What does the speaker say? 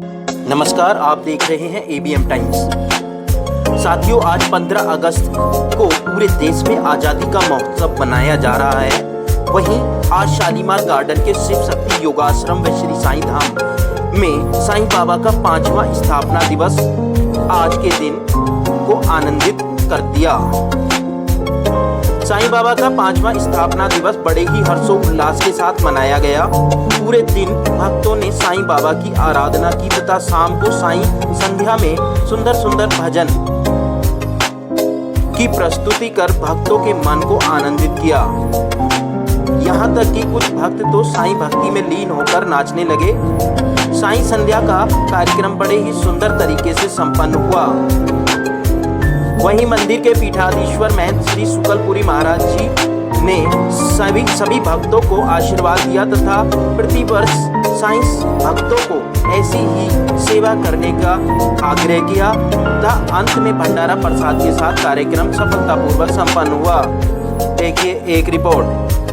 नमस्कार, आप देख रहे हैं एबीएम टाइम्स। साथियों, आज 15 अगस्त को पूरे देश में आज़ादी का महोत्सव मनाया जा रहा है। वहीं आज शालीमार गार्डन के शिव शक्ति योगाश्रम व श्री साईं धाम में साईं बाबा का 5वां स्थापना दिवस आज के दिन को आनंदित कर दिया। साईं बाबा का 5वां स्थापना दिवस बड़े ही हर्षोल्लास के साथ मनाया गया। पूरे दिन भक्तों ने साईं बाबा की आराधना की तथा शाम को साईं संध्या में सुंदर सुंदर भजन की प्रस्तुति कर भक्तों के मन को आनंदित किया। यहाँ तक कि कुछ भक्त तो साईं भक्ति में लीन होकर नाचने लगे। साईं संध्या का कार्यक्रम बड़े ही सुंदर तरीके से संपन्न हुआ। वहीं मंदिर के पीठाधीश्वर महंत श्री शुक्लपुरी महाराज जी ने सभी भक्तों को आशीर्वाद दिया तथा प्रतिवर्ष साईं भक्तों को ऐसी ही सेवा करने का आग्रह किया तथा अंत में भंडारा प्रसाद के साथ कार्यक्रम सफलतापूर्वक संपन्न हुआ। देखिए एक रिपोर्ट।